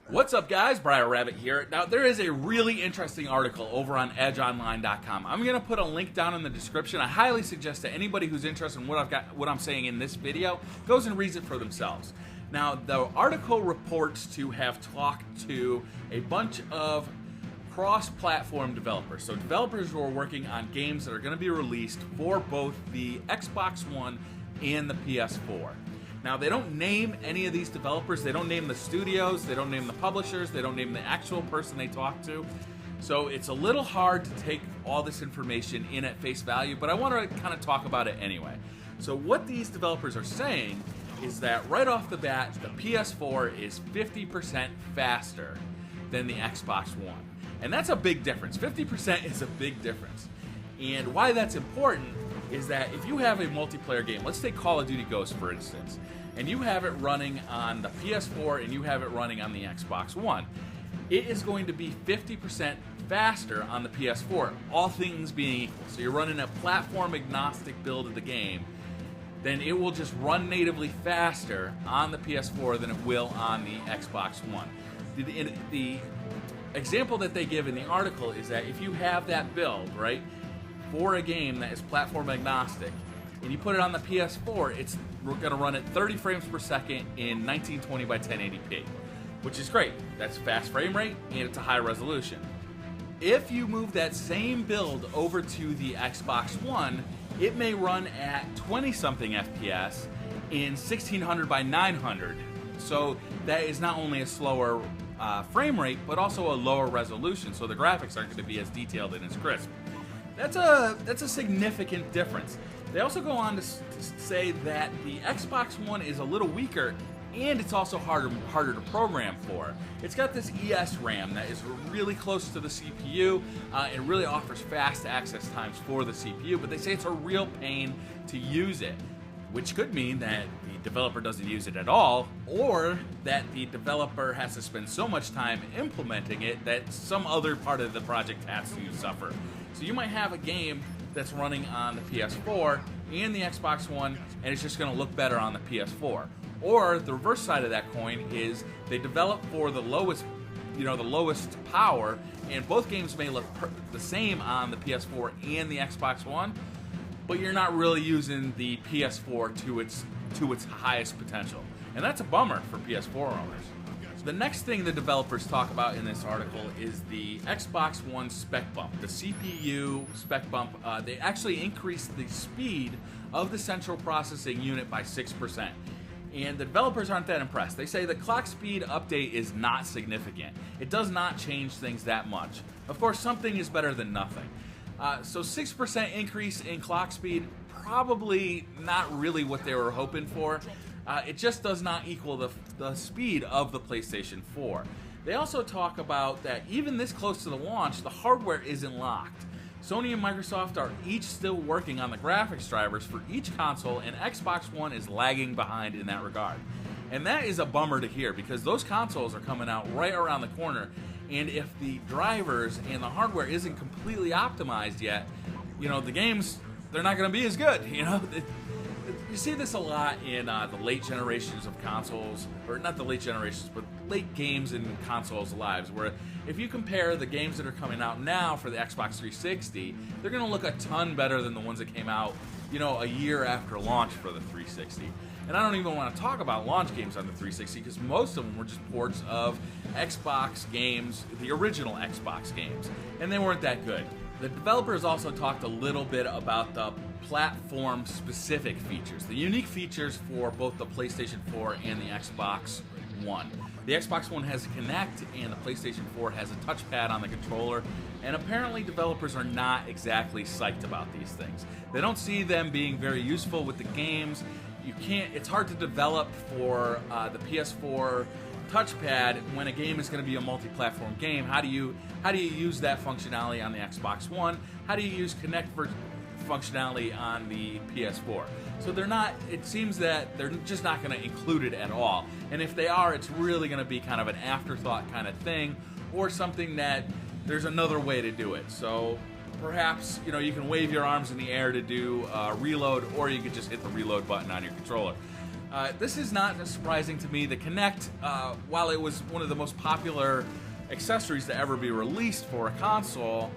What's up, guys? BriarRabbit here. Now, there is a really interesting article over on edgeonline.com. I'm going to put a link down in the description. I highly suggest that anybody who's interested in what I'm saying in this video goes and reads it for themselves. Now, the article reports to have talked to a bunch of cross-platform developers. So developers who are working on games that are going to be released for both the Xbox One and the PS4. Now, they don't name any of these developers. They don't name the studios. They don't name the publishers. They don't name the actual person they talk to. So it's a little hard to take all this information in at face value, but I want to kind of talk about it anyway. So what these developers are saying is that right off the bat, the PS4 is 50% faster than the Xbox One. And that's a big difference. 50% is a big difference. And why that's important is that if you have a multiplayer game, let's take Call of Duty Ghosts for instance, and you have it running on the PS4 and you have it running on the Xbox One, it is going to be 50% faster on the PS4, all things being equal. So you're running a platform agnostic build of the game, then it will just run natively faster on the PS4 than it will on the Xbox One. The example that they give in the article is that if you have that build, right, for a game that is platform agnostic, and you put it on the PS4, it's going to run at 30 frames per second in 1920 by 1080p, which is great. That's fast frame rate, and it's a high resolution. If you move that same build over to the Xbox One, it may run at 20-something FPS in 1600 by 900. So that is not only a slower frame rate, but also a lower resolution, so the graphics aren't going to be as detailed and as crisp. That's a significant difference. They also go on to say that the Xbox One is a little weaker, and it's also harder to program for. It's got this ES RAM that is really close to the CPU. It really offers fast access times for the CPU, but they say it's a real pain to use it, which could mean that the developer doesn't use it at all, or that the developer has to spend so much time implementing it that some other part of the project has to suffer. So you might have a game that's running on the PS4 and the Xbox One, and it's just going to look better on the PS4. Or the reverse side of that coin is they develop for the lowest, the lowest power, and both games may look the same on the PS4 and the Xbox One, but you're not really using the PS4 to its highest potential. And that's a bummer for PS4 owners. The next thing the developers talk about in this article is the Xbox One spec bump, the CPU spec bump. They actually increased the speed of the central processing unit by 6%. And the developers aren't that impressed. They say the clock speed update is not significant. It does not change things that much. Of course, something is better than nothing. So 6% increase in clock speed, probably not really what they were hoping for. It just does not equal the speed of the PlayStation 4. They also talk about that even this close to the launch, the hardware isn't locked. Sony and Microsoft are each still working on the graphics drivers for each console, and Xbox One is lagging behind in that regard. And that is a bummer to hear, because those consoles are coming out right around the corner, and if the drivers and the hardware isn't completely optimized yet, the games, they're not going to be as good, You see this a lot in the late generations of consoles, or not the late generations, but late games in consoles' lives, where if you compare the games that are coming out now for the Xbox 360, they're going to look a ton better than the ones that came out, a year after launch for the 360. And I don't even want to talk about launch games on the 360, because most of them were just ports of Xbox games, the original Xbox games, and they weren't that good. The developers also talked a little bit about the platform-specific features, the unique features for both the PlayStation 4 and the Xbox One. The Xbox One has a Kinect, and the PlayStation 4 has a touchpad on the controller, and apparently developers are not exactly psyched about these things. They don't see them being very useful with the games. It's hard to develop for the PS4 touchpad when a game is going to be a multi-platform game. How do you use that functionality on the Xbox One? How do you use Kinect functionality on the PS4? So it seems that they're just not going to include it at all. And if they are, it's really going to be kind of an afterthought kind of thing, or something that there's another way to do it. So perhaps, you can wave your arms in the air to do reload, or you could just hit the reload button on your controller. This is not surprising to me. The Kinect, while it was one of the most popular accessories to ever be released for a console,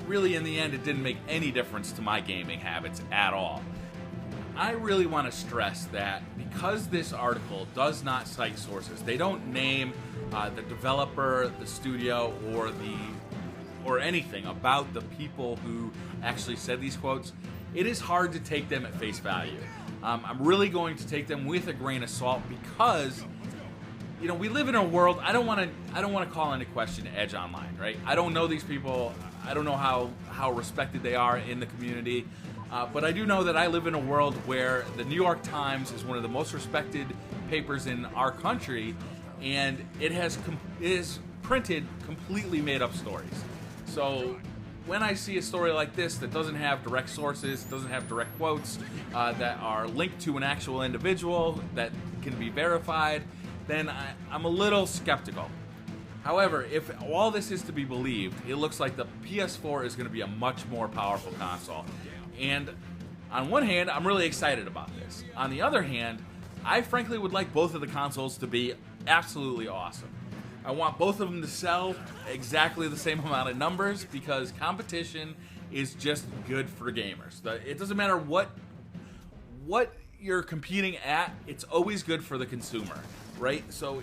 really in the end it didn't make any difference to my gaming habits at all. I really want to stress that because this article does not cite sources, they don't name the developer, the studio, or anything about the people who actually said these quotes, it is hard to take them at face value. I'm really going to take them with a grain of salt because, you know, we live in a world. I don't want to call into question Edge Online, right? I don't know these people. I don't know how respected they are in the community. But I do know that I live in a world where the New York Times is one of the most respected papers in our country, and it is printed completely made up stories. So when I see a story like this that doesn't have direct sources, doesn't have direct quotes, that are linked to an actual individual that can be verified, then I'm a little skeptical. However, if all this is to be believed, it looks like the PS4 is going to be a much more powerful console. And on one hand, I'm really excited about this. On the other hand, I frankly would like both of the consoles to be absolutely awesome. I want both of them to sell exactly the same amount of numbers because competition is just good for gamers. It doesn't matter what you're competing at, it's always good for the consumer, right? So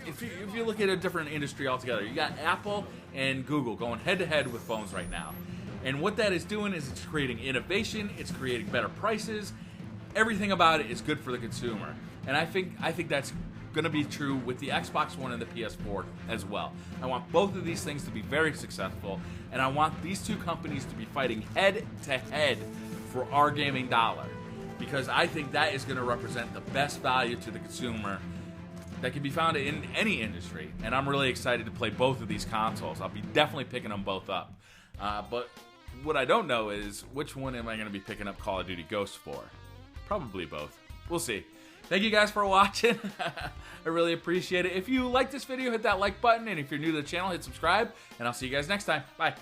if you look at a different industry altogether, you got Apple and Google going head-to-head with phones right now. And what that is doing is it's creating innovation, it's creating better prices. Everything about it is good for the consumer. And I think that's going to be true with the Xbox One and the PS4 as well. I want both of these things to be very successful, and I want these two companies to be fighting head to head for our gaming dollar, because I think that is going to represent the best value to the consumer that can be found in any industry. And I'm really excited to play both of these consoles. I'll be definitely picking them both up. But what I don't know is which one am I going to be picking up Call of Duty Ghosts for? Probably both. We'll see. Thank you guys for watching. I really appreciate it. If you like this video, hit that like button. And if you're new to the channel, hit subscribe. And I'll see you guys next time. Bye.